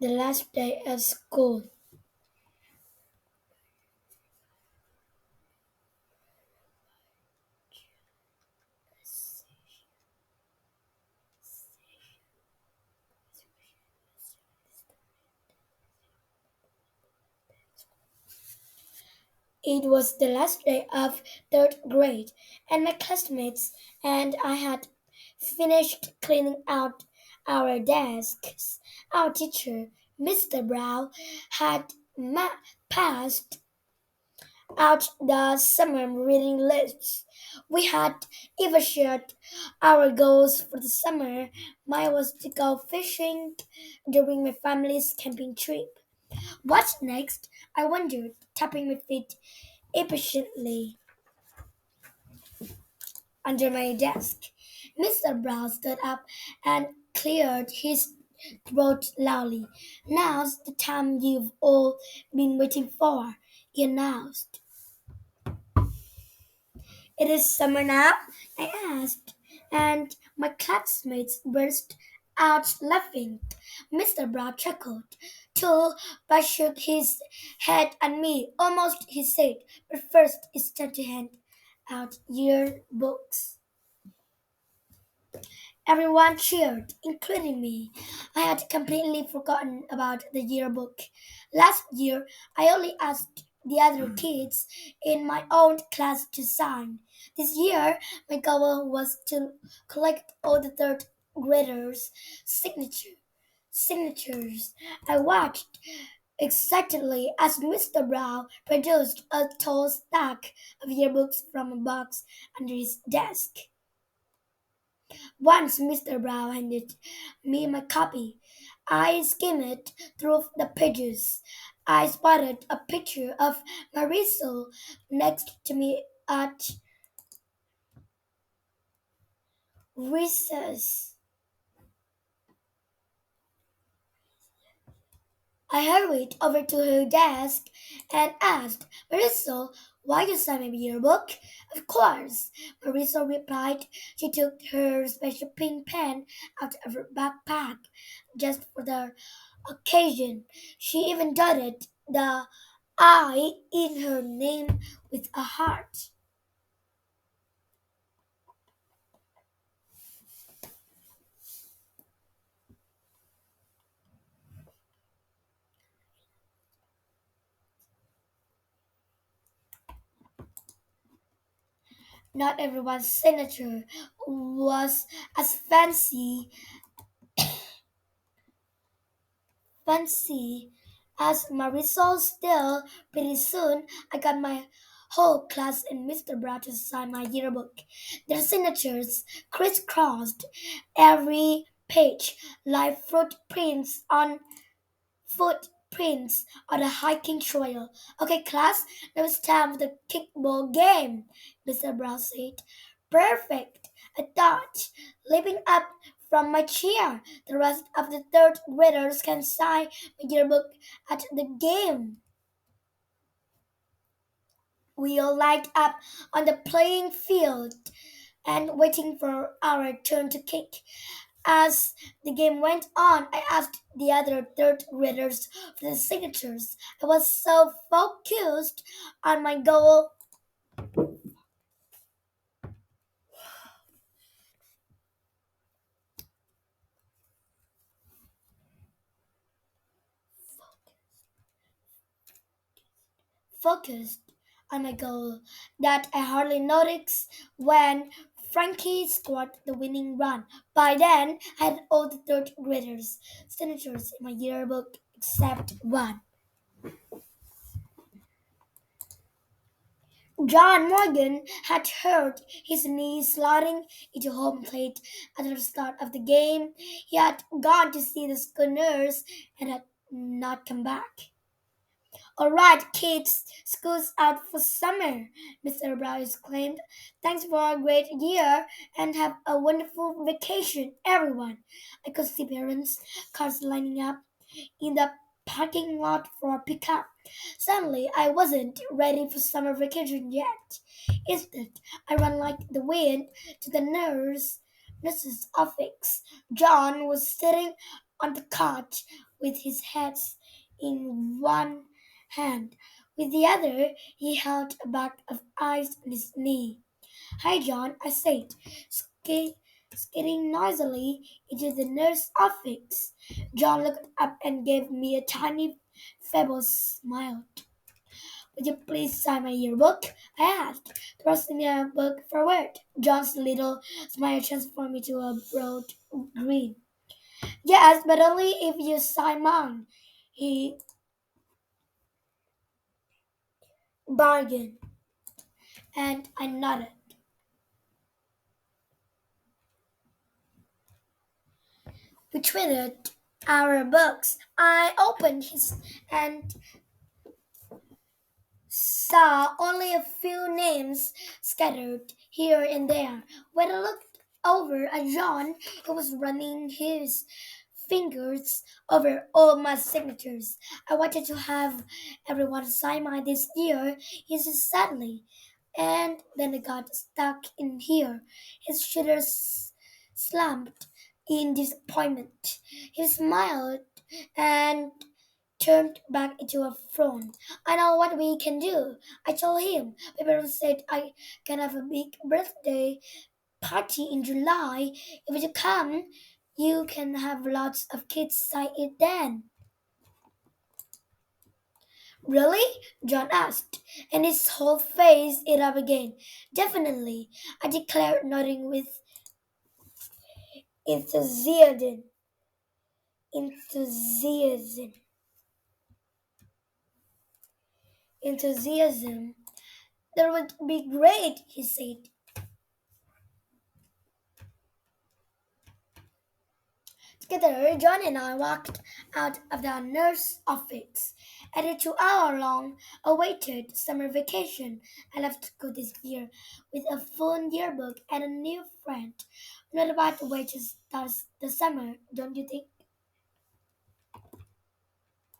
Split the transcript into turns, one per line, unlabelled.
The last day at school. It was the last day of third grade, and my classmates and I had finished cleaning out our desks. Our teacher, Mr. Brown, had passed out the summer reading lists. We had even shared our goals for the summer. Mine was to go fishing during my family's camping trip. What's next? I wondered, tapping my feet impatiently under my desk. Mr. Brown stood up and cleared his throat loudly. Now's the time you've all been waiting for, he announced. It is summer now? I asked, and my classmates burst out laughing. Mr. Brown chuckled, too, but shook his head at me. Almost, he said, but first it's time to hand out yearbooks. Everyone cheered, including me. I had completely forgotten about the yearbook. Last year, I only asked the other kids in my own class to sign. This year, my goal was to collect all the third graders' signatures. I watched excitedly as Mr. Brown produced a tall stack of yearbooks from a box under his desk. Once Mr. Brown handed me my copy. I skimmed through the pages. I spotted a picture of Marisol next to me at recess. I hurried over to her desk and asked, Marisol, why you sign my yearbook? Of course, Marisol replied. She took her special pink pen out of her backpack just for the occasion. She even dotted the I in her name with a heart. Not everyone's signature was as fancy as Marisol. Still, pretty soon I got my whole class and Mr. Brown to sign my yearbook. Their signatures crisscrossed every page like footprints on a hiking trail. Okay, class, now it's time for the kickball game, Mr. Brown said. Perfect, I thought, leaping up from my chair. The rest of the third graders can sign my yearbook at the game. We all lined up on the playing field and waiting for our turn to kick. As the game went on, I asked the other third graders for the signatures. I was so focused on my goal, focused on my goal, that I hardly noticed when Frankie scored the winning run. By then, I had all the third graders' signatures in my yearbook except one. John Morgan had hurt his knee sliding into home plate at the start of the game. He had gone to see the Schooners and had not come back. All right, kids, school's out for summer, Mr. Brown exclaimed. Thanks for a great year and have a wonderful vacation, everyone. I could see parents' cars lining up in the parking lot for pickup. Suddenly, I wasn't ready for summer vacation yet. Instead, I ran like the wind to the nurse's office. John was sitting on the couch with his hands in one hand. With the other, he held a bag of ice on his knee. Hi, John, I said, sk- skating noisily into the nurse's office. John looked up and gave me a tiny, feeble smile. Would you please sign my yearbook? I asked, thrusting the book forward. John's little smile transformed into a broad grin. Yes, but only if you sign mine, he bargained, and I nodded. We traded our books. I opened his and saw only a few names scattered here and there. When I looked over at John, he was running his fingers over all my signatures. I wanted to have everyone sign mine this year, he said sadly. And then I got stuck in here. His shoulders slumped in disappointment. He smiled and turned back into a frown. I know what we can do. I told him. My parents said I can have a big birthday party in July. If you come, you can have lots of kids sign it then. Really? John asked, and his whole face lit up again. Definitely, I declared, nodding with enthusiasm. Enthusiasm. Enthusiasm. That would be great, he said. Together, John and I walked out of the nurse's office. At a 2 hour long awaited summer vacation, I left school this year with a full yearbook and a new friend. I'm not about to wait to start the summer, don't you think?